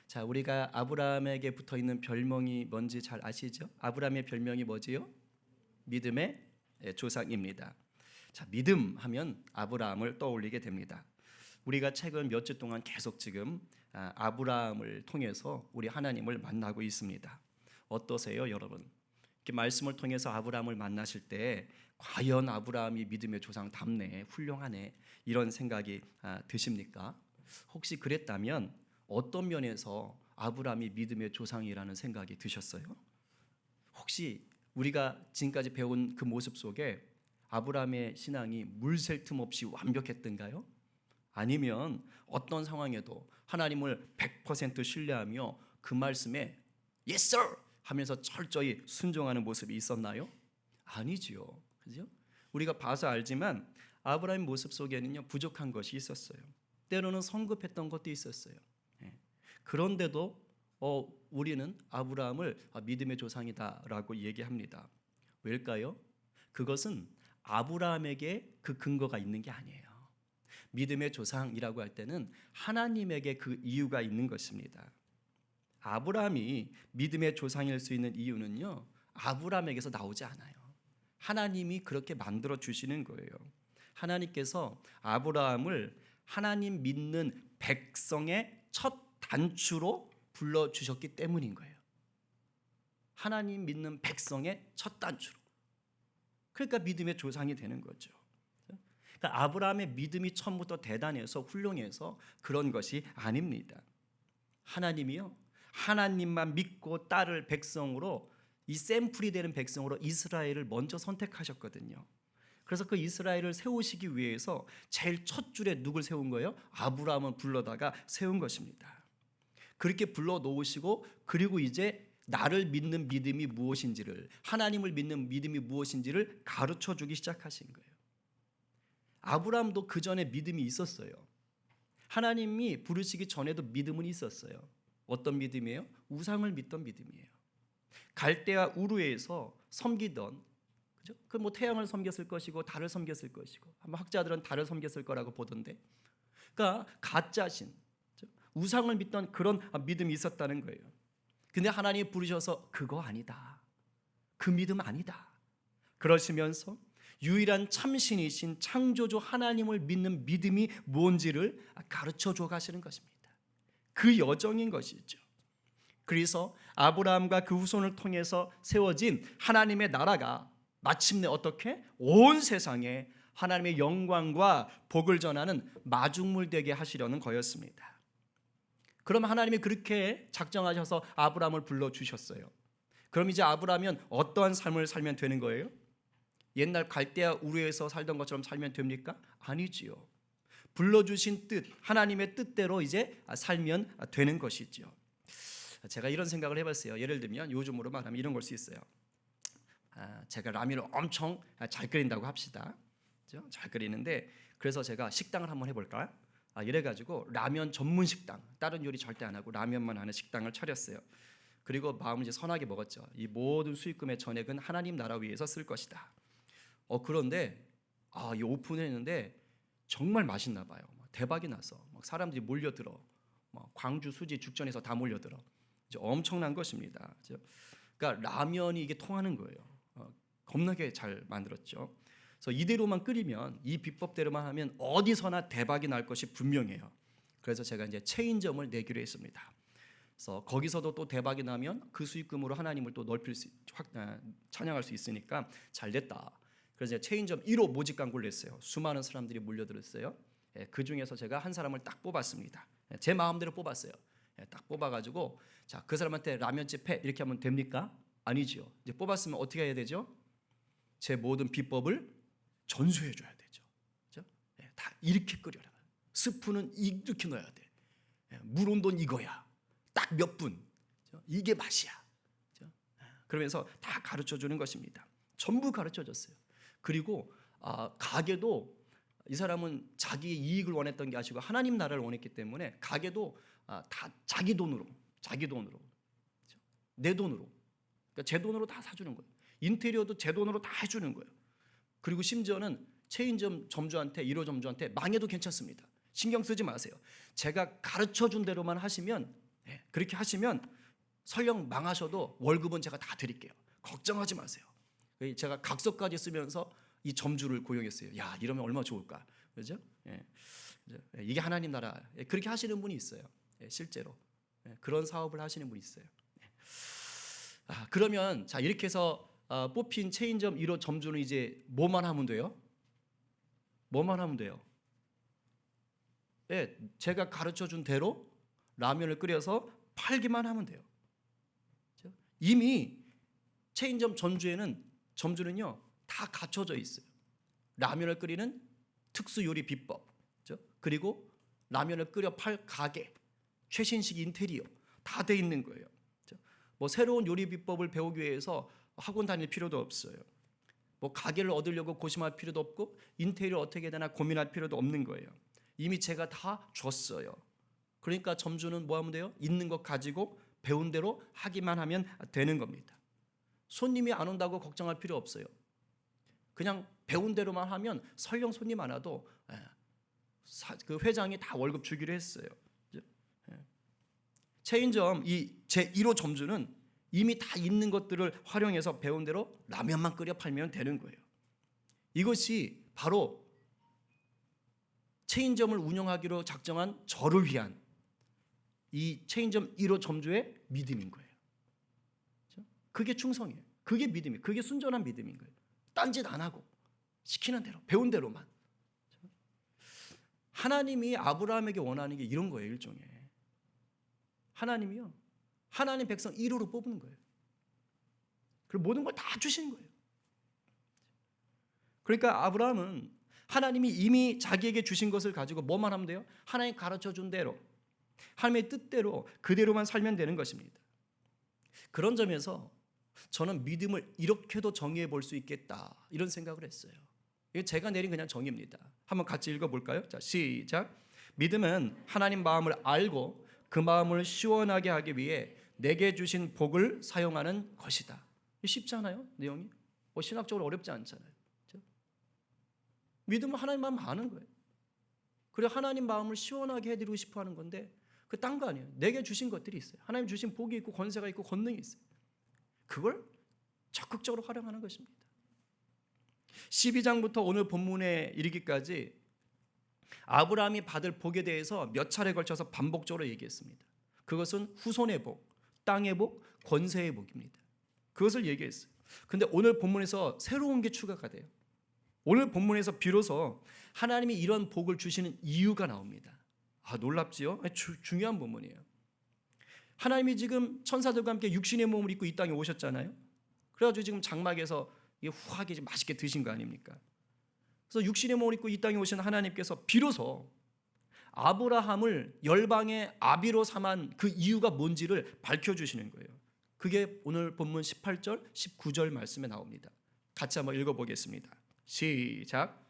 자, 우리가 아브라함에게 붙어 있는 별명이 뭔지 잘 아시죠? 아브라함의 별명이 뭐지요? 믿음의 조상입니다. 자, 믿음 하면 아브라함을 떠올리게 됩니다. 우리가 최근 몇 주 동안 계속 지금 아브라함을 통해서 우리 하나님을 만나고 있습니다. 어떠세요, 여러분? 이렇게 말씀을 통해서 아브라함을 만나실 때 과연 아브라함이 믿음의 조상답네, 훌륭하네, 이런 생각이 드십니까? 혹시 그랬다면 어떤 면에서 아브라함이 믿음의 조상이라는 생각이 드셨어요? 혹시 우리가 지금까지 배운 그 모습 속에 아브라함의 신앙이 물샐 틈 없이 완벽했던가요? 아니면 어떤 상황에도 하나님을 100% 신뢰하며 그 말씀에 Yes sir 하면서 철저히 순종하는 모습이 있었나요? 아니지요. 그죠? 우리가 봐서 알지만 아브라함의 모습 속에는요, 부족한 것이 있었어요. 때로는 성급했던 것도 있었어요. 그런데도 우리는 아브라함을 믿음의 조상이다라고 얘기합니다. 왜일까요? 그것은 아브라함에게 그 근거가 있는 게 아니에요. 믿음의 조상이라고 할 때는 하나님에게 그 이유가 있는 것입니다. 아브라함이 믿음의 조상일 수 있는 이유는요, 아브라함에게서 나오지 않아요. 하나님이 그렇게 만들어 주시는 거예요. 하나님께서 아브라함을 하나님 믿는 백성의 첫 단추로 불러주셨기 때문인 거예요. 하나님 믿는 백성의 첫 단추로. 그러니까 믿음의 조상이 되는 거죠. 그러니까 아브라함의 믿음이 처음부터 대단해서 훌륭해서 그런 것이 아닙니다. 하나님이요, 하나님만 믿고 따를 백성으로, 이 샘플이 되는 백성으로 이스라엘을 먼저 선택하셨거든요. 그래서 그 이스라엘을 세우시기 위해서 제일 첫 줄에 누굴 세운 거예요? 아브라함을 불러다가 세운 것입니다. 그렇게 불러 놓으시고, 그리고 이제 나를 믿는 믿음이 무엇인지를, 하나님을 믿는 믿음이 무엇인지를 가르쳐 주기 시작하신 거예요. 아브라함도 그 전에 믿음이 있었어요. 하나님이 부르시기 전에도 믿음은 있었어요. 어떤 믿음이에요? 우상을 믿던 믿음이에요. 갈대아 우르에서 섬기던, 그죠? 그 뭐 태양을 섬겼을 것이고 달을 섬겼을 것이고, 아마 학자들은 달을 섬겼을 거라고 보던데, 그러니까 가짜신, 우상을 믿던 그런 믿음이 있었다는 거예요. 근데 하나님이 부르셔서 그거 아니다, 그 믿음 아니다, 그러시면서 유일한 참신이신 창조주 하나님을 믿는 믿음이 뭔지를 가르쳐 줘 가시는 것입니다. 그 여정인 것이죠. 그래서 아브라함과 그 후손을 통해서 세워진 하나님의 나라가 마침내 어떻게 온 세상에 하나님의 영광과 복을 전하는 마중물 되게 하시려는 거였습니다. 그럼 하나님이 그렇게 작정하셔서 아브라함을 불러주셨어요. 그럼 이제 아브라함은 어떠한 삶을 살면 되는 거예요? 옛날 갈대아 우르에서 살던 것처럼 살면 됩니까? 아니지요. 불러주신 뜻, 하나님의 뜻대로 이제 살면 되는 것이죠. 제가 이런 생각을 해봤어요. 예를 들면 요즘으로 말하면 이런 걸 수 있어요. 제가 라면을 엄청 잘 끓인다고 합시다. 그렇죠? 잘 끓이는데, 그래서 제가 식당을 한번 해볼까요? 이래가지고 라면 전문 식당, 다른 요리 절대 안 하고 라면만 하는 식당을 차렸어요. 그리고 마음을 이제 선하게 먹었죠. 이 모든 수익금의 전액은 하나님 나라 위해서 쓸 것이다. 그런데 이 오픈했는데 정말 맛있나 봐요. 대박이 나서 막 사람들이 몰려들어. 광주, 수지, 죽전에서 다 몰려들어. 이제 엄청난 것입니다. 그러니까 라면이 이게 통하는 거예요. 겁나게 잘 만들었죠. 그래서 이대로만 끓이면, 이 비법대로만 하면 어디서나 대박이 날 것이 분명해요. 그래서 제가 이제 체인점을 내기로 했습니다. 그래서 거기서도 또 대박이 나면 그 수익금으로 하나님을 또 찬양할 수 있으니까 잘 됐다. 그래서 체인점 1호 모집 광고를 냈어요. 수많은 사람들이 몰려들었어요. 그 중에서 제가 한 사람을 딱 뽑았습니다. 제 마음대로 뽑았어요. 딱 뽑아가지고, 자, 그 사람한테 라면집 해 이렇게 하면 됩니까? 아니지요. 이제 뽑았으면 어떻게 해야 되죠? 제 모든 비법을 전수해 줘야 되죠. 그렇죠? 다 이렇게 끓여라. 스프는 이렇게 넣어야 돼. 물 온도는 이거야. 딱 몇 분. 그렇죠? 이게 맛이야. 그렇죠? 그러면서 다 가르쳐 주는 것입니다. 전부 가르쳐 줬어요. 그리고 가게도, 이 사람은 자기의 이익을 원했던 게 아니고 하나님 나라를 원했기 때문에 가게도 다 자기 돈으로, 그렇죠? 내 돈으로, 그러니까 제 돈으로 다 사주는 거예요. 인테리어도 제 돈으로 다 해주는 거예요. 그리고 심지어는 체인점 점주한테, 1호 점주한테 망해도 괜찮습니다. 신경 쓰지 마세요. 제가 가르쳐 준 대로만 하시면 그렇게 하시면 설령 망하셔도 월급은 제가 다 드릴게요. 걱정하지 마세요. 제가 각서까지 쓰면서 이 점주를 고용했어요. 야, 이러면 얼마나 좋을까, 그렇죠? 이게 하나님 나라. 그렇게 하시는 분이 있어요. 실제로 그런 사업을 하시는 분이 있어요. 그러면 자, 이렇게 해서 뽑힌 체인점 1호 점주는 이제 뭐만 하면 돼요? 뭐만 하면 돼요? 제가 가르쳐준 대로 라면을 끓여서 팔기만 하면 돼요. 이미 체인점 점주는요 다 갖춰져 있어요. 라면을 끓이는 특수 요리 비법, 그리고 라면을 끓여 팔 가게, 최신식 인테리어 다 돼 있는 거예요. 뭐 새로운 요리 비법을 배우기 위해서 학원 다닐 필요도 없어요. 뭐 가게를 얻으려고 고심할 필요도 없고 인테리어 어떻게 해야 되나 고민할 필요도 없는 거예요. 이미 제가 다 줬어요. 그러니까 점주는 뭐 하면 돼요? 있는 것 가지고 배운 대로 하기만 하면 되는 겁니다. 손님이 안 온다고 걱정할 필요 없어요. 그냥 배운 대로만 하면 설령 손님 안 와도 그 회장이 다 월급 주기로 했어요. 체인점 이 제1호 점주는 이미 다 있는 것들을 활용해서 배운 대로 라면만 끓여 팔면 되는 거예요. 이것이 바로 체인점을 운영하기로 작정한 저를 위한 이 체인점 1호 점주의 믿음인 거예요. 그게 충성이에요. 그게 믿음이에요. 그게 순전한 믿음인 거예요. 딴짓 안 하고 시키는 대로 배운 대로만. 하나님이 아브라함에게 원하는 게 이런 거예요. 일종의 하나님이요, 하나님 백성 1호로 뽑는 거예요. 그리고 모든 걸 다 주시는 거예요. 그러니까 아브라함은 하나님이 이미 자기에게 주신 것을 가지고 뭐만 하면 돼요? 하나님 가르쳐준 대로, 하나님의 뜻대로 그대로만 살면 되는 것입니다. 그런 점에서 저는 믿음을 이렇게도 정의해 볼 수 있겠다, 이런 생각을 했어요. 이게 제가 내린 그냥 정의입니다. 한번 같이 읽어볼까요? 자, 시작. 믿음은 하나님 마음을 알고 그 마음을 시원하게 하기 위해 내게 주신 복을 사용하는 것이다. 쉽지 않아요? 내용이? 신학적으로 어렵지 않잖아요. 그렇죠? 믿음은 하나님 마음 아는 거예요. 그래 하나님 마음을 시원하게 해드리고 싶어 하는 건데 그 딴 거 아니에요. 내게 주신 것들이 있어요. 하나님 주신 복이 있고 권세가 있고 권능이 있어요. 그걸 적극적으로 활용하는 것입니다. 12장부터 오늘 본문에 이르기까지 아브라함이 받을 복에 대해서 몇 차례 걸쳐서 반복적으로 얘기했습니다. 그것은 후손의 복, 땅의 복, 권세의 복입니다. 그것을 얘기했어요. 근데 오늘 본문에서 새로운 게 추가가 돼요. 오늘 본문에서 비로소 하나님이 이런 복을 주시는 이유가 나옵니다. 놀랍지요? 중요한 본문이에요. 하나님이 지금 천사들과 함께 육신의 몸을 입고 이 땅에 오셨잖아요. 그래가지고 지금 장막에서 후하게 맛있게 드신 거 아닙니까? 그래서 육신의 몸을 입고 이 땅에 오신 하나님께서 비로소 아브라함을 열방의 아비로 삼은 그 이유가 뭔지를 밝혀주시는 거예요. 그게 오늘 본문 18절, 19절 말씀에 나옵니다. 같이 한번 읽어보겠습니다. 시작.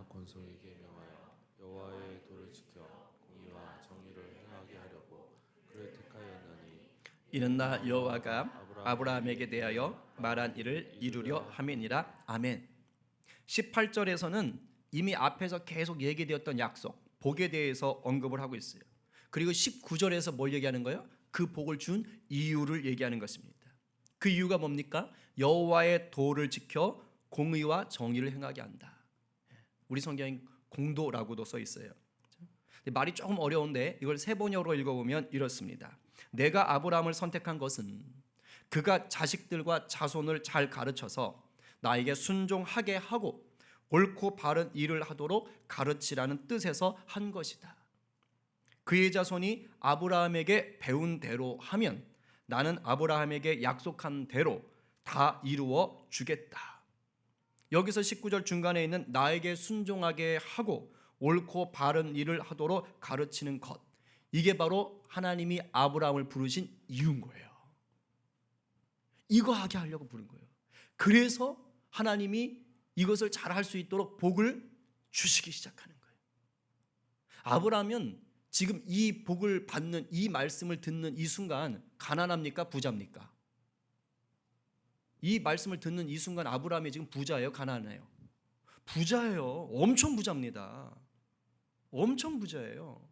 권속에게 명하여 여호와의 도를 지켜 공의와 정의를 행하게 하려고 그를 택하였나니 이는 나 여호와가 아브라함에게 대하여 말한 일을 이루려 함이니라. 아멘. 18절에서는 이미 앞에서 계속 얘기되었던 약속, 복에 대해서 언급을 하고 있어요. 그리고 19절에서 뭘 얘기하는 거예요? 그 복을 준 이유를 얘기하는 것입니다. 그 이유가 뭡니까? 여호와의 도를 지켜 공의와 정의를 행하게 한다. 우리 성경엔 공도라고도 써 있어요. 말이 조금 어려운데 이걸 세 번역으로 읽어보면 이렇습니다. 내가 아브라함을 선택한 것은 그가 자식들과 자손을 잘 가르쳐서 나에게 순종하게 하고 옳고 바른 일을 하도록 가르치라는 뜻에서 한 것이다. 그의 자손이 아브라함에게 배운 대로 하면 나는 아브라함에게 약속한 대로 다 이루어 주겠다. 여기서 19절 중간에 있는 나에게 순종하게 하고 옳고 바른 일을 하도록 가르치는 것, 이게 바로 하나님이 아브라함을 부르신 이유인 거예요. 이거 하게 하려고 부른 거예요. 그래서 하나님이 이것을 잘할 수 있도록 복을 주시기 시작하는 거예요. 아브라함은 지금 이 복을 받는, 이 말씀을 듣는 이 순간 가난합니까? 부자입니까? 이 말씀을 듣는 이 순간 아브라함이 지금 부자예요, 가난해요? 부자예요. 엄청 부자입니다. 엄청 부자예요.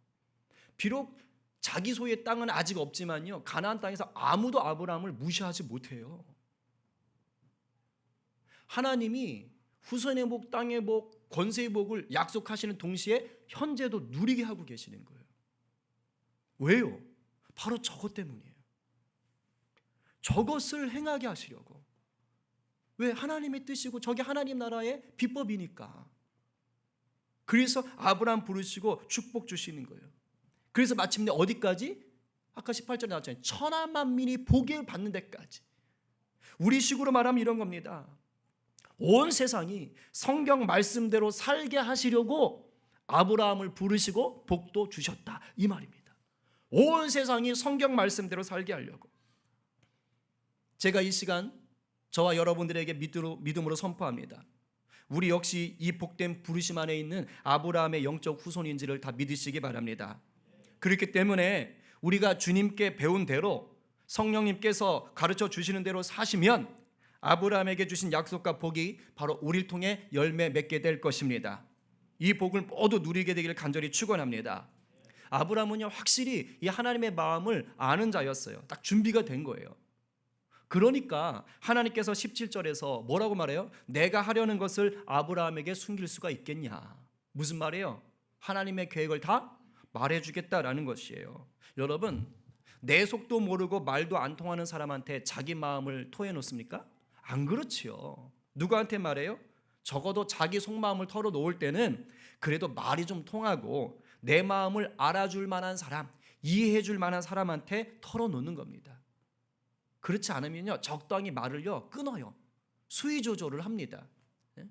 비록 자기 소유의 땅은 아직 없지만요, 가나안 땅에서 아무도 아브라함을 무시하지 못해요. 하나님이 후손의 복, 땅의 복, 권세의 복을 약속하시는 동시에 현재도 누리게 하고 계시는 거예요. 왜요? 바로 저것 때문이에요. 저것을 행하게 하시려고. 왜? 하나님의 뜻이고 저게 하나님 나라의 비법이니까. 그래서 아브라함 부르시고 축복 주시는 거예요. 그래서 마침내 어디까지? 아까 18절에 나왔잖아요. 천하 만민이 복을 받는 데까지. 우리 식으로 말하면 이런 겁니다. 온 세상이 성경 말씀대로 살게 하시려고 아브라함을 부르시고 복도 주셨다, 이 말입니다. 온 세상이 성경 말씀대로 살게 하려고. 제가 이 시간 저와 여러분들에게 믿음으로 선포합니다. 우리 역시 이 복된 부르심 안에 있는 아브라함의 영적 후손인지를 다 믿으시기 바랍니다. 그렇기 때문에 우리가 주님께 배운 대로, 성령님께서 가르쳐 주시는 대로 사시면 아브라함에게 주신 약속과 복이 바로 우리를 통해 열매 맺게 될 것입니다. 이 복을 모두 누리게 되기를 간절히 축원합니다. 아브라함은요, 확실히 이 하나님의 마음을 아는 자였어요. 딱 준비가 된 거예요. 그러니까 하나님께서 17절에서 뭐라고 말해요? 내가 하려는 것을 아브라함에게 숨길 수가 있겠냐? 무슨 말이에요? 하나님의 계획을 다 말해주겠다라는 것이에요. 여러분, 내 속도 모르고 말도 안 통하는 사람한테 자기 마음을 토해 놓습니까? 안 그렇지요. 누구한테 말해요? 적어도 자기 속마음을 털어놓을 때는 그래도 말이 좀 통하고 내 마음을 알아줄 만한 사람, 이해해줄 만한 사람한테 털어놓는 겁니다. 그렇지 않으면요, 적당히 말을요 끊어요. 수위 조절을 합니다. 예?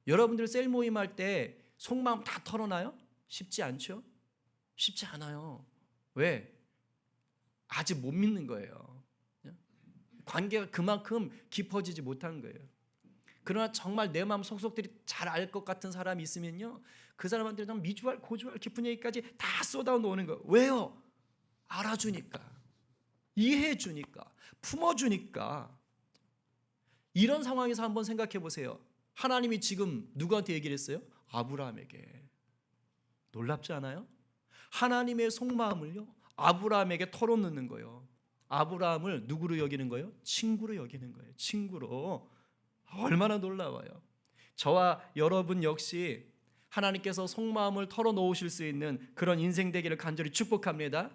여러분들 셀 모임 할 때 속마음 다 털어놔요? 쉽지 않죠? 쉽지 않아요. 왜? 아직 못 믿는 거예요. 예? 관계가 그만큼 깊어지지 못한 거예요. 그러나 정말 내 마음 속속들이 잘 알 것 같은 사람이 있으면요, 그 사람한테 좀 미주알 고주알 깊은 얘기까지 다 쏟아 놓는 거예요. 왜요? 알아주니까, 이해해주니까, 품어주니까. 이런 상황에서 한번 생각해 보세요. 하나님이 지금 누구한테 얘기를 했어요? 아브라함에게. 놀랍지 않아요? 하나님의 속마음을요, 아브라함에게 털어놓는 거예요. 아브라함을 누구로 여기는 거예요? 친구로 여기는 거예요. 친구로. 얼마나 놀라워요. 저와 여러분 역시 하나님께서 속마음을 털어놓으실 수 있는 그런 인생 되기를 간절히 축복합니다.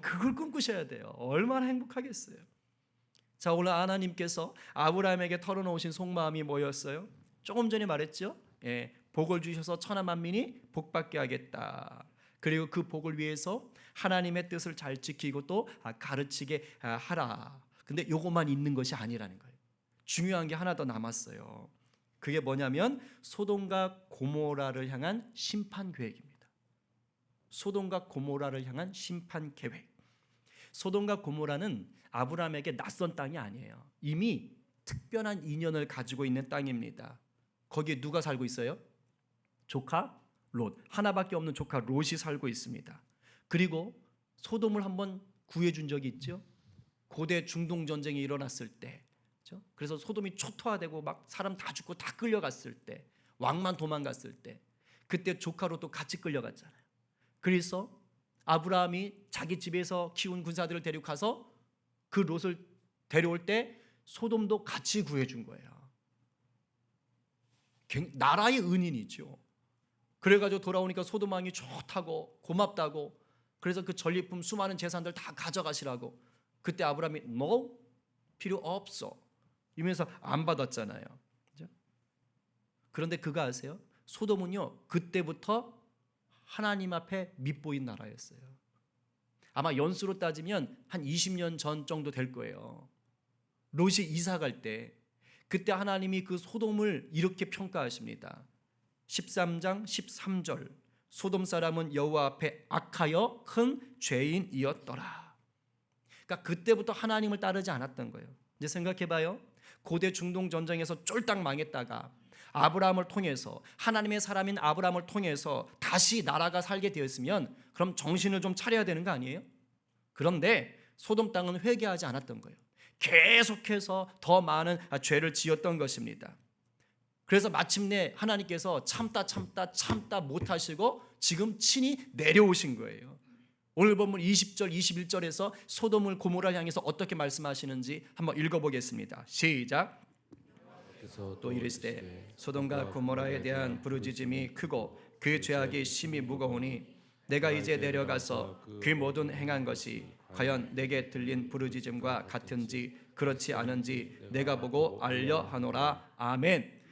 그걸 꿈꾸셔야 돼요. 얼마나 행복하겠어요. 자, 오늘 하나님께서 아브라함에게 털어놓으신 속마음이 뭐였어요? 조금 전에 말했죠. 복을 주셔서 천하 만민이 복받게 하겠다. 그리고 그 복을 위해서 하나님의 뜻을 잘 지키고 또 가르치게 하라. 근데 요것만 있는 것이 아니라는 거예요. 중요한 게 하나 더 남았어요. 그게 뭐냐면 소돔과 고모라를 향한 심판 계획입니다. 소돔과 고모라를 향한 심판 계획. 소돔과 고모라는 아브라함에게 낯선 땅이 아니에요. 이미 특별한 인연을 가지고 있는 땅입니다. 거기에 누가 살고 있어요? 조카 롯. 하나밖에 없는 조카 롯이 살고 있습니다. 그리고 소돔을 한번 구해준 적이 있죠. 고대 중동 전쟁이 일어났을 때, 그래서 소돔이 초토화되고 막 사람 다 죽고 다 끌려갔을 때, 왕만 도망갔을 때, 그때 조카 롯도 같이 끌려갔잖아요. 그래서 아브라함이 자기 집에서 키운 군사들을 데리고 가서 그 롯을 데려올 때 소돔도 같이 구해준 거예요. 나라의 은인이죠. 그래가지고 돌아오니까 소돔 왕이 좋다고 고맙다고, 그래서 그 전리품 수많은 재산들 다 가져가시라고. 그때 아브라함이 뭐 필요 없어 이러면서 안 받았잖아요. 그죠? 그런데 그거 아세요? 소돔은요, 그때부터 하나님 앞에 밉보인 나라였어요. 아마 연수로 따지면 한 20년 전 정도 될 거예요. 롯이 이사 갈 때, 그때 하나님이 그 소돔을 이렇게 평가하십니다. 13장 13절. 소돔 사람은 여호와 앞에 악하여 큰 죄인이었더라. 그러니까 그때부터 하나님을 따르지 않았던 거예요. 이제 생각해봐요. 고대 중동 전쟁에서 쫄딱 망했다가 아브라함을 통해서, 하나님의 사람인 아브라함을 통해서 다시 나라가 살게 되었으면 그럼 정신을 좀 차려야 되는 거 아니에요? 그런데 소돔 땅은 회개하지 않았던 거예요. 계속해서 더 많은 죄를 지었던 것입니다. 그래서 마침내 하나님께서 참다 못하시고 지금 친히 내려오신 거예요. 오늘 본문 20절 21절에서 소돔을 고모라를 향해서 어떻게 말씀하시는지 한번 읽어보겠습니다. 시작. 또 이르시되 소돔과 고모라에 대한 부르짖음이 크고 그 죄악이 심히 무거우니 내가 이제 내려가서 그 모든 행한 것이 과연 내게 들린 부르짖음과 같은지 그렇지 않은지 내가 보고 알려 하노라. 아멘.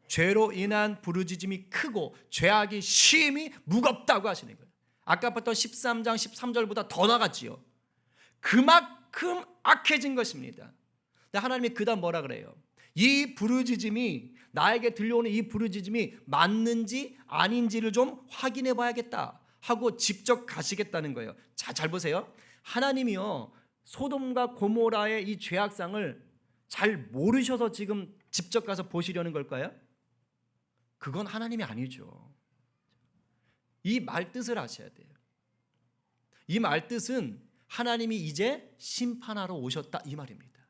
죄로 인한 부르짖음이 크고 죄악이 심히 무겁다고 하시는 거예요. 아까 봤던 13장 13절보다 더 나갔지요. 그만큼 악해진 것입니다. 근데 하나님이 그다음 뭐라 그래요? 이 부르짖음이 나에게 들려오는 이 부르짖음이 맞는지 아닌지를 좀 확인해 봐야겠다 하고 직접 가시겠다는 거예요. 자, 잘 보세요. 하나님이요 소돔과 고모라의 이 죄악상을 잘 모르셔서 지금 직접 가서 보시려는 걸까요? 그건 하나님이 아니죠. 이 말뜻을 아셔야 돼요. 이 말뜻은 하나님이 이제 심판하러 오셨다 이 말입니다.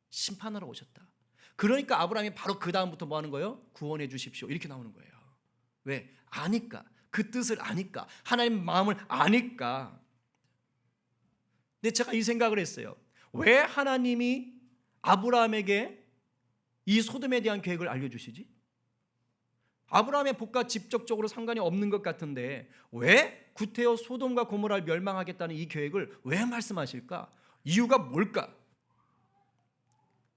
심판하러 오셨다. 그러니까 아브라함이 바로 그 다음부터 뭐 하는 거예요? 구원해 주십시오 이렇게 나오는 거예요. 왜? 아니까. 그 뜻을 아니까. 하나님 마음을 아니까. 근데 제가 이 생각을 했어요. 왜 하나님이 아브라함에게 이 소돔에 대한 계획을 알려주시지? 아브라함의 복과 직접적으로 상관이 없는 것 같은데 왜 구태여 소돔과 고모라를 멸망하겠다는 이 계획을 왜 말씀하실까? 이유가 뭘까?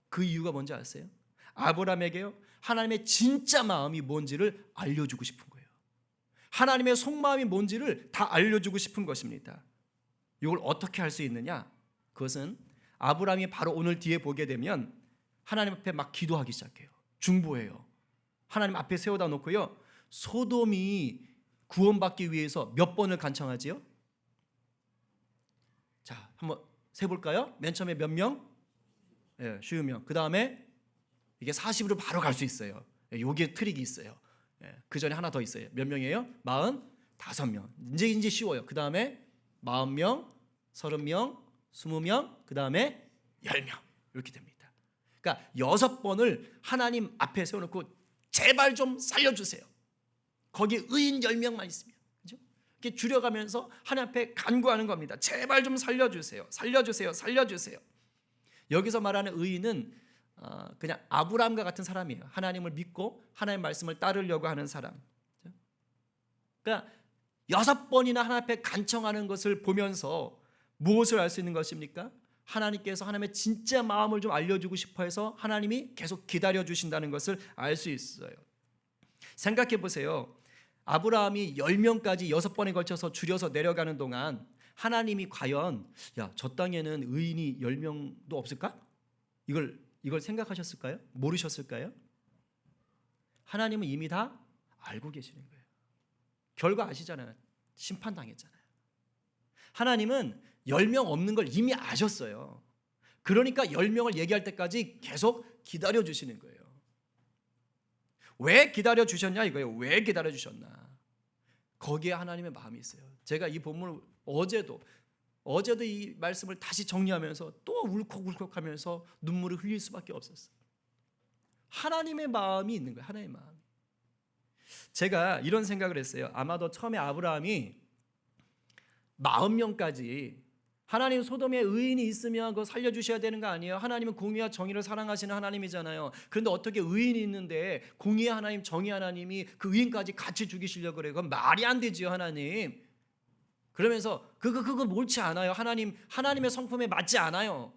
그 이유가 뭔지 아세요? 아브라함에게요 하나님의 진짜 마음이 뭔지를 알려주고 싶은 거예요. 하나님의 속마음이 뭔지를 다 알려주고 싶은 것입니다. 이걸 어떻게 할 수 있느냐? 그것은 아브라함이 바로 오늘 뒤에 보게 되면 하나님 앞에 막 기도하기 시작해요. 중보해요. 하나님 앞에 세워다 놓고요 소돔이 구원받기 위해서 몇 번을 간청하지요? 자, 한번 세볼까요? 맨 처음에 몇 명? 예, 50명. 그 다음에 이게 40으로 바로 갈 수 있어요. 예, 요게 트릭이 있어요. 예, 그 전에 하나 더 있어요. 몇 명이에요? 45명. 이제 쉬워요. 그 다음에 40명, 30명, 20명, 그 다음에 10명 이렇게 됩니다. 그러니까 6번을 하나님 앞에 세워놓고 제발 좀 살려주세요. 거기 의인 10명만 있으면 그렇죠? 이렇게 줄여가면서 하나님 앞에 간구하는 겁니다. 제발 좀 살려주세요. 살려주세요. 살려주세요. 여기서 말하는 의인은 그냥 아브라함과 같은 사람이에요. 하나님을 믿고 하나님의 말씀을 따르려고 하는 사람. 그러니까 6번이나 하나님 앞에 간청하는 것을 보면서 무엇을 알 수 있는 것입니까? 하나님께서 하나님의 진짜 마음을 좀 알려주고 싶어 해서 하나님이 계속 기다려주신다는 것을 알 수 있어요. 생각해 보세요. 아브라함이 10명까지 6번에 걸쳐서 줄여서 내려가는 동안 하나님이 과연 저 땅에는 의인이 10명도 없을까? 이걸 생각하셨을까요? 모르셨을까요? 하나님은 이미 다 알고 계시는 거예요. 결과 아시잖아요. 심판당했잖아요. 하나님은 10명 없는 걸 이미 아셨어요. 그러니까 10명을 얘기할 때까지 계속 기다려주시는 거예요. 왜 기다려주셨냐 이거예요. 왜 기다려주셨나. 거기에 하나님의 마음이 있어요. 제가 이 본문을 어제도 이 말씀을 다시 정리하면서 또 울컥울컥하면서 눈물을 흘릴 수밖에 없었어요. 하나님의 마음이 있는 거예요. 하나님의 마음이. 제가 이런 생각을 했어요. 아마도 처음에 아브라함이 40명까지 하나님 소돔에 의인이 있으면 그거 살려주셔야 되는 거 아니에요? 하나님은 공의와 정의를 사랑하시는 하나님이잖아요. 그런데 어떻게 의인이 있는데 공의의 하나님, 정의 하나님이 그 의인까지 같이 죽이시려고 그래요? 그건 말이 안 되지요, 하나님. 그러면서 그거 옳지 않아요. 하나님의 성품에 맞지 않아요.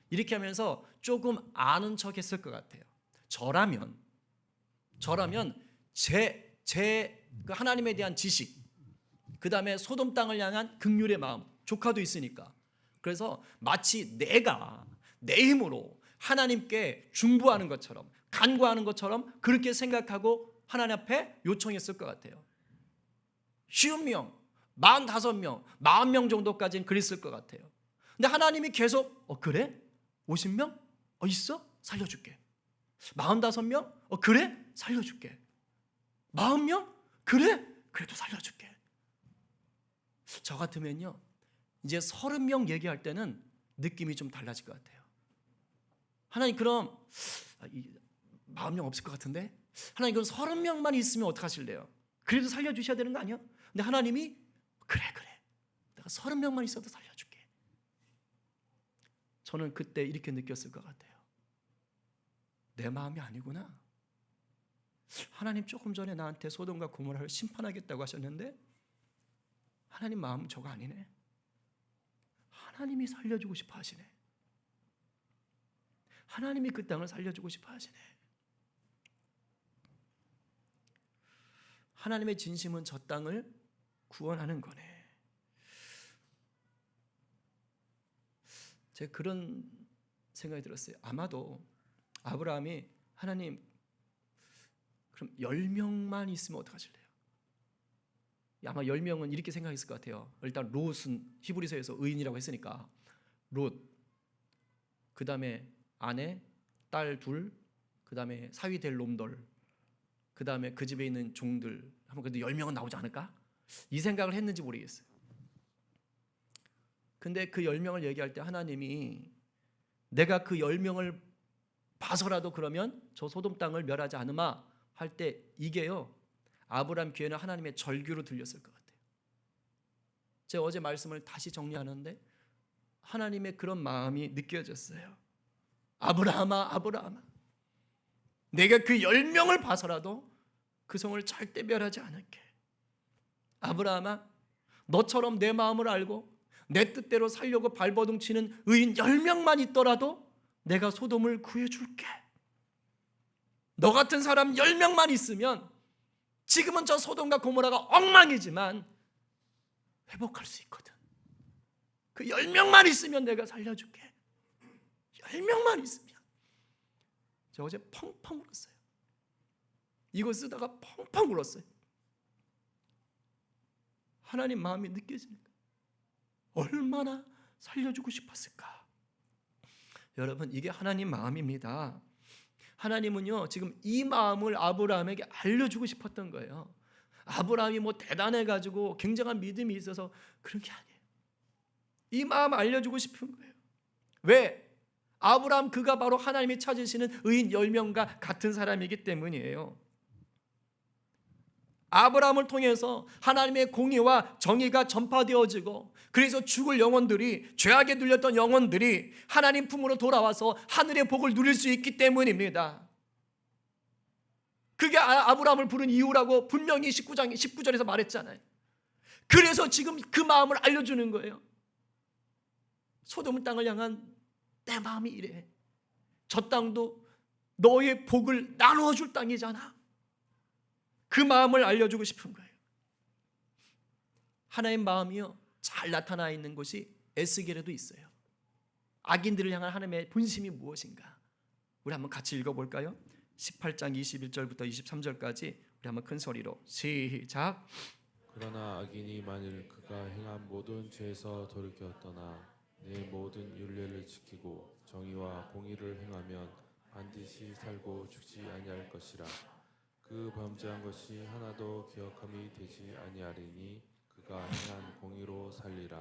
이렇게 하면서 조금 아는 척했을 것 같아요. 저라면 그 하나님에 대한 지식, 그 다음에 소돔 땅을 향한 긍휼의 마음, 조카도 있으니까. 그래서 마치 내가 내 힘으로 하나님께 중보하는 것처럼 간구하는 것처럼 그렇게 생각하고 하나님 앞에 요청했을 것 같아요. 50명, 45명, 40명 정도까지는 그랬을 것 같아요. 근데 하나님이 계속 그래? 50명? 있어? 살려줄게. 45명? 그래? 살려줄게. 40명? 그래? 그래도 살려줄게. 저 같으면요 이제 30명 얘기할 때는 느낌이 좀 달라질 것 같아요. 하나님 그럼 마음령 없을 것 같은데 하나님 그럼 30명만 있으면 어떡하실래요? 그래도 살려주셔야 되는 거 아니야? 근데 하나님이 그래 내가 30명만 있어도 살려줄게. 저는 그때 이렇게 느꼈을 것 같아요. 내 마음이 아니구나. 하나님 조금 전에 나한테 소돔과 고모라를 심판하겠다고 하셨는데 하나님 마음은 저거 아니네. 하나님이 살려주고 싶어 하시네. 하나님이 그 땅을 살려주고 싶어 하시네. 하나님의 진심은 저 땅을 구원하는 거네. 제가 그런 생각이 들었어요. 아마도 아브라함이 하나님 그럼 10명만 있으면 어떡하실래요? 아마 10명은 이렇게 생각했을 것 같아요. 일단 롯은 히브리서에서 의인이라고 했으니까 롯, 그 다음에 아내, 딸 둘, 그 다음에 사위 될 놈들, 그 다음에 그 집에 있는 종들 하면 그래도 10명은 나오지 않을까? 이 생각을 했는지 모르겠어요. 근데 그 10명을 얘기할 때 하나님이 내가 그 10명을 봐서라도 그러면 저 소돔 땅을 멸하지 않으마 할 때 이게요 아브라함 귀에는 하나님의 절규로 들렸을 것 같아요. 제가 어제 말씀을 다시 정리하는데 하나님의 그런 마음이 느껴졌어요. 아브라함아 내가 그 10명을 봐서라도 그 성을 절대 멸하지 않을게. 아브라함아 너처럼 내 마음을 알고 내 뜻대로 살려고 발버둥 치는 의인 10명만 있더라도 내가 소돔을 구해줄게. 너 같은 사람 10명만 있으면 지금은 저 소돔과 고모라가 엉망이지만 회복할 수 있거든. 그 10명만 있으면 내가 살려줄게. 10명만 있으면. 제가 어제 펑펑 울었어요. 이거 쓰다가 펑펑 울었어요. 하나님 마음이 느껴지니까 얼마나 살려주고 싶었을까. 여러분 이게 하나님 마음입니다. 하나님은요 지금 이 마음을 아브라함에게 알려주고 싶었던 거예요. 아브라함이 뭐 대단해가지고 굉장한 믿음이 있어서 그런 게 아니에요. 이 마음 알려주고 싶은 거예요. 왜? 아브라함 그가 바로 하나님이 찾으시는 의인 10명과 같은 사람이기 때문이에요. 아브라함을 통해서 하나님의 공의와 정의가 전파되어지고 그래서 죽을 영혼들이 죄악에 눌렸던 영혼들이 하나님 품으로 돌아와서 하늘의 복을 누릴 수 있기 때문입니다. 그게 아브라함을 부른 이유라고 분명히 19절에서 말했잖아요. 그래서 지금 그 마음을 알려주는 거예요. 소돔 땅을 향한 내 마음이 이래. 저 땅도 너의 복을 나누어 줄 땅이잖아. 그 마음을 알려주고 싶은 거예요. 하나님 마음이요 잘 나타나 있는 곳이 에스겔에도 있어요. 악인들을 향한 하나님의 본심이 무엇인가? 우리 한번 같이 읽어볼까요? 18장 21절부터 23절까지 우리 한번 큰 소리로 시작. 그러나 악인이 만일 그가 행한 모든 죄에서 돌이켜 떠나 내 모든 율례를 지키고 정의와 공의를 행하면 반드시 살고 죽지 아니할 것이라. 그 범죄한 것이 하나도 기억함이 되지 아니하리니 그가 행한 공의로 살리라.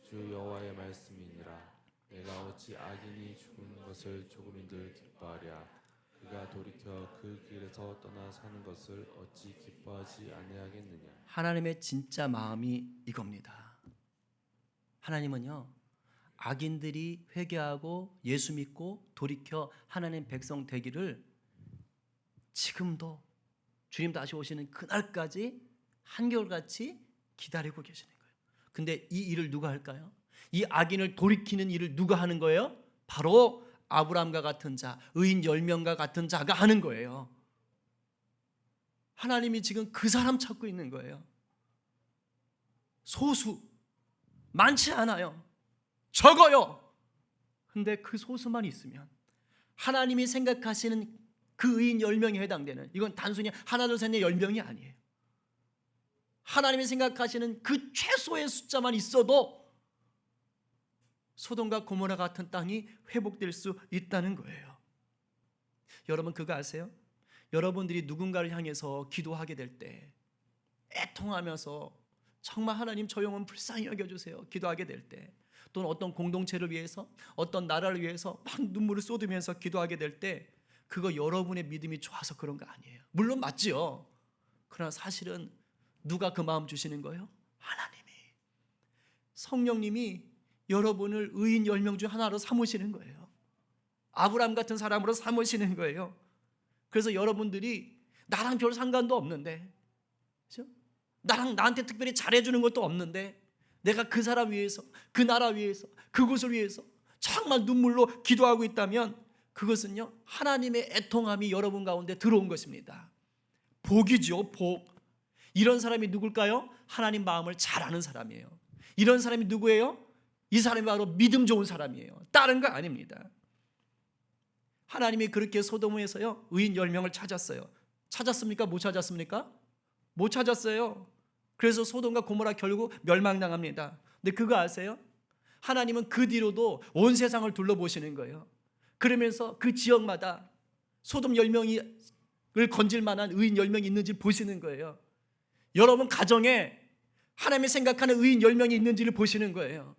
주 여호와의 말씀이니라. 내가 어찌 악인이 죽은 것을 조금인들 기뻐하랴. 그가 돌이켜 그 길에서 떠나 사는 것을 어찌 기뻐하지 아니하겠느냐. 하나님의 진짜 마음이 이겁니다. 하나님은요 악인들이 회개하고 예수 믿고 돌이켜 하나님 백성 되기를 지금도 주님 다시 오시는 그날까지 한결같이 기다리고 계시는 거예요. 근데 이 일을 누가 할까요? 이 악인을 돌이키는 일을 누가 하는 거예요? 바로 아브라함과 같은 자, 의인 10명과 같은 자가 하는 거예요. 하나님이 지금 그 사람 찾고 있는 거예요. 소수, 많지 않아요. 적어요. 근데 그 소수만 있으면 하나님이 생각하시는 그 의인 10명에 해당되는, 이건 단순히 하나 둘 셋 넷 10명이 아니에요. 하나님이 생각하시는 그 최소의 숫자만 있어도 소돔과 고모라 같은 땅이 회복될 수 있다는 거예요. 여러분 그거 아세요? 여러분들이 누군가를 향해서 기도하게 될 때 애통하면서 정말 하나님 저 영혼 불쌍히 여겨주세요 기도하게 될 때 또는 어떤 공동체를 위해서, 어떤 나라를 위해서 막 눈물을 쏟으면서 기도하게 될 때 그거 여러분의 믿음이 좋아서 그런 거 아니에요. 물론 맞지요. 그러나 사실은 누가 그 마음 주시는 거예요? 하나님이. 성령님이 여러분을 의인 10명 중 하나로 삼으시는 거예요. 아브라함 같은 사람으로 삼으시는 거예요. 그래서 여러분들이 나랑 별 상관도 없는데, 그렇죠? 나한테 특별히 잘해주는 것도 없는데 내가 그 사람 위해서, 그 나라 위해서, 그곳을 위해서 정말 눈물로 기도하고 있다면 그것은요, 하나님의 애통함이 여러분 가운데 들어온 것입니다. 복이죠, 복. 이런 사람이 누굴까요? 하나님 마음을 잘 아는 사람이에요. 이런 사람이 누구예요? 이 사람이 바로 믿음 좋은 사람이에요. 다른 거 아닙니다. 하나님이 그렇게 소돔에서요, 의인 10명을 찾았어요. 찾았습니까? 못 찾았습니까? 못 찾았어요. 그래서 소돔과 고모라 결국 멸망당합니다. 근데 그거 아세요? 하나님은 그 뒤로도 온 세상을 둘러보시는 거예요. 그러면서 그 지역마다 소돔 10명을 건질 만한 의인 10명이 있는지 보시는 거예요. 여러분 가정에 하나님이 생각하는 의인 10명이 있는지를 보시는 거예요.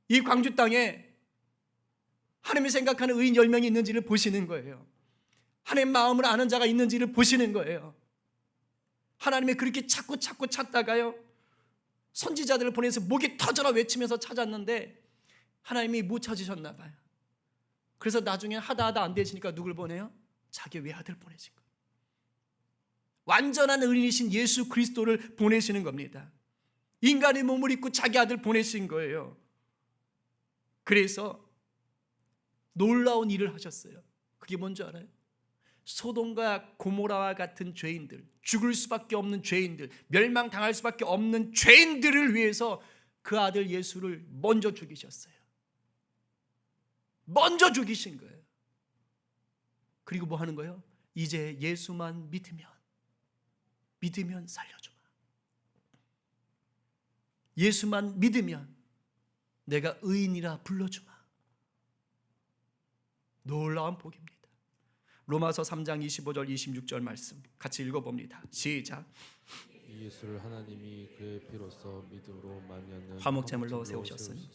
이 광주 땅에 하나님이 생각하는 의인 10명이 있는지를 보시는 거예요. 하나님 마음을 아는 자가 있는지를 보시는 거예요. 하나님이 그렇게 자꾸 찾다가요, 선지자들을 보내서 목이 터져라 외치면서 찾았는데 하나님이 못 찾으셨나 봐요. 그래서 나중에 하다 안 되시니까 누굴 보내요? 자기 외아들 보내신 거예요. 완전한 의인이신 예수 그리스도를 보내시는 겁니다. 인간의 몸을 입고 자기 아들 보내신 거예요. 그래서 놀라운 일을 하셨어요. 그게 뭔지 알아요? 소돔과 고모라와 같은 죄인들, 죽을 수밖에 없는 죄인들, 멸망당할 수밖에 없는 죄인들을 위해서 그 아들 예수를 먼저 죽이셨어요. 먼저 죽이신 거예요. 그리고 뭐 하는 거예요? 이제 예수만 믿으면 살려주마. 예수만 믿으면 내가 의인이라 불러주마. 놀라운 복입니다. 로마서 3장 25절 26절 말씀 같이 읽어봅니다. 시작. 이 예수를 하나님이 그의 피로써 믿음으로 말미암는 화목제물로 세우셨으니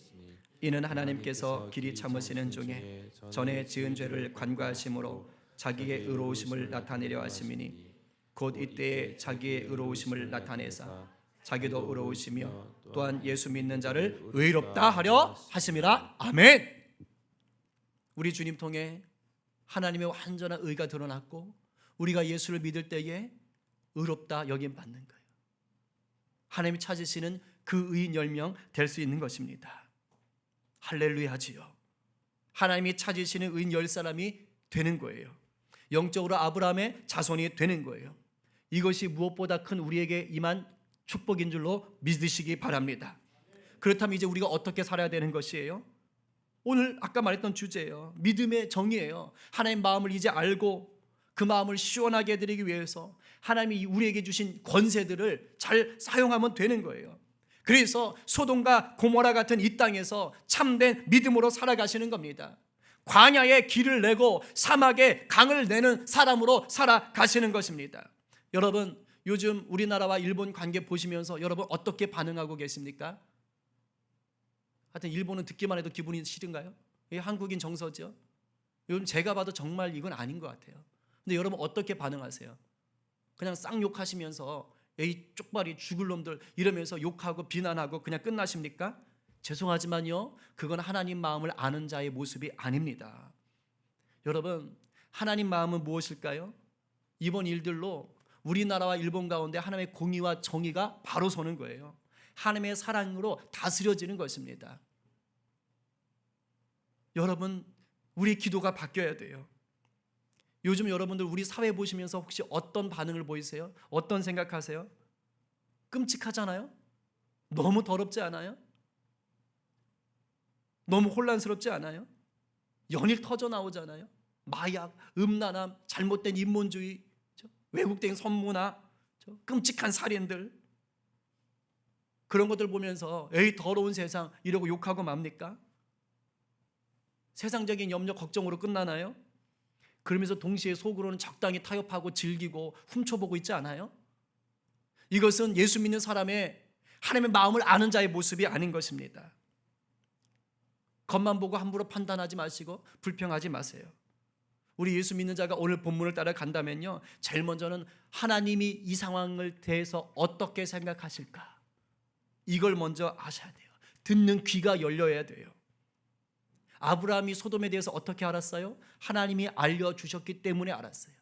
이는 하나님께서 길이 참으시는 중에 전에 지은 죄를 관과하심으로 자기의 의로우심을 나타내려 하심이니 곧 이때에 자기의 의로우심을 나타내사 자기도 의로우시며 또한 예수 믿는 자를 의롭다 하려 하심이라. 아멘. 우리 주님 통해 하나님의 완전한 의가 드러났고 우리가 예수를 믿을 때에 의롭다 여김 받는 거예요. 하나님이 찾으시는 그 의인 10명 될 수 있는 것입니다. 할렐루야지요. 하나님이 찾으시는 의인 10사람이 되는 거예요. 영적으로 아브라함의 자손이 되는 거예요. 이것이 무엇보다 큰 우리에게 임한 축복인 줄로 믿으시기 바랍니다. 그렇다면 이제 우리가 어떻게 살아야 되는 것이에요? 오늘 아까 말했던 주제예요. 믿음의 정의예요. 하나님 마음을 이제 알고 그 마음을 시원하게 해드리기 위해서 하나님이 우리에게 주신 권세들을 잘 사용하면 되는 거예요. 그래서 소돔과 고모라 같은 이 땅에서 참된 믿음으로 살아가시는 겁니다. 광야에 길을 내고 사막에 강을 내는 사람으로 살아가시는 것입니다. 여러분 요즘 우리나라와 일본 관계 보시면서 여러분 어떻게 반응하고 계십니까? 하여튼 일본은 듣기만 해도 기분이 싫은가요? 이게 한국인 정서죠. 요즘 제가 봐도 정말 이건 아닌 것 같아요. 근데 여러분 어떻게 반응하세요? 그냥 쌍욕하시면서 에이 쪽발이 죽을 놈들 이러면서 욕하고 비난하고 그냥 끝나십니까? 죄송하지만요, 그건 하나님 마음을 아는 자의 모습이 아닙니다. 여러분 하나님 마음은 무엇일까요? 이번 일들로 우리나라와 일본 가운데 하나님의 공의와 정의가 바로 서는 거예요. 하나님의 사랑으로 다스려지는 것입니다. 여러분 우리 기도가 바뀌어야 돼요. 요즘 여러분들 우리 사회 보시면서 혹시 어떤 반응을 보이세요? 어떤 생각하세요? 끔찍하잖아요? 너무 더럽지 않아요? 너무 혼란스럽지 않아요? 연일 터져 나오잖아요? 마약, 음란함, 잘못된 인본주의, 왜곡된 선문화, 끔찍한 살인들, 그런 것들 보면서 에이 더러운 세상 이러고 욕하고 맙니까? 세상적인 염려 걱정으로 끝나나요? 그러면서 동시에 속으로는 적당히 타협하고 즐기고 훔쳐보고 있지 않아요? 이것은 예수 믿는 사람의 하나님의 마음을 아는 자의 모습이 아닌 것입니다. 겉만 보고 함부로 판단하지 마시고 불평하지 마세요. 우리 예수 믿는 자가 오늘 본문을 따라 간다면요, 제일 먼저는 하나님이 이 상황을 대해서 어떻게 생각하실까, 이걸 먼저 아셔야 돼요. 듣는 귀가 열려야 돼요. 아브라함이 소돔에 대해서 어떻게 알았어요? 하나님이 알려주셨기 때문에 알았어요.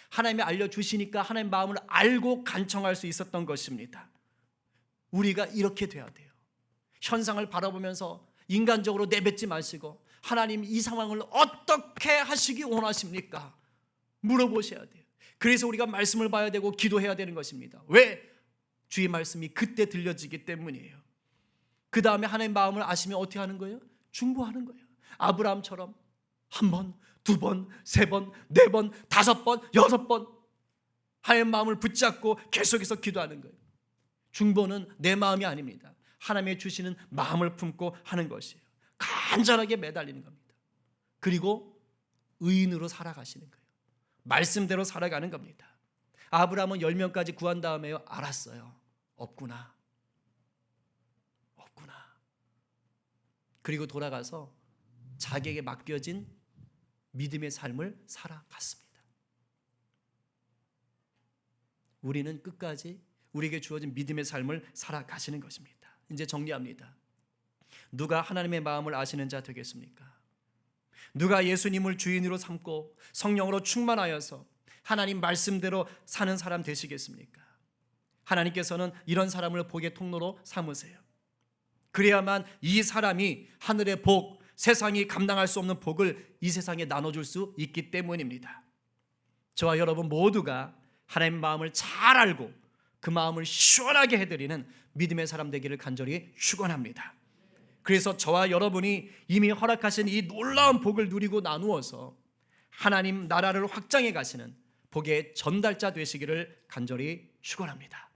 하나님이 알려주시니까 하나님 마음을 알고 간청할 수 있었던 것입니다. 우리가 이렇게 돼야 돼요. 현상을 바라보면서 인간적으로 내뱉지 마시고 하나님 이 상황을 어떻게 하시기 원하십니까? 물어보셔야 돼요. 그래서 우리가 말씀을 봐야 되고 기도해야 되는 것입니다. 왜? 주의 말씀이 그때 들려지기 때문이에요. 그 다음에 하나님 마음을 아시면 어떻게 하는 거예요? 중보하는 거예요. 아브라함처럼 한 번, 두 번, 세 번, 네 번, 다섯 번, 여섯 번 하나님 마음을 붙잡고 계속해서 기도하는 거예요. 중보는 내 마음이 아닙니다. 하나님의 주시는 마음을 품고 하는 것이에요. 간절하게 매달리는 겁니다. 그리고 의인으로 살아가시는 거예요. 말씀대로 살아가는 겁니다. 아브라함은 10명까지 구한 다음에요, 알았어요. 없구나. 그리고 돌아가서 자기에게 맡겨진 믿음의 삶을 살아갔습니다. 우리는 끝까지 우리에게 주어진 믿음의 삶을 살아가시는 것입니다. 이제 정리합니다. 누가 하나님의 마음을 아시는 자 되겠습니까? 누가 예수님을 주인으로 삼고 성령으로 충만하여서 하나님 말씀대로 사는 사람 되시겠습니까? 하나님께서는 이런 사람을 복의 통로로 삼으세요. 그래야만 이 사람이 하늘의 복, 세상이 감당할 수 없는 복을 이 세상에 나눠줄 수 있기 때문입니다. 저와 여러분 모두가 하나님의 마음을 잘 알고 그 마음을 시원하게 해드리는 믿음의 사람 되기를 간절히 축원합니다. 그래서 저와 여러분이 이미 허락하신 이 놀라운 복을 누리고 나누어서 하나님 나라를 확장해 가시는 복의 전달자 되시기를 간절히 축원합니다.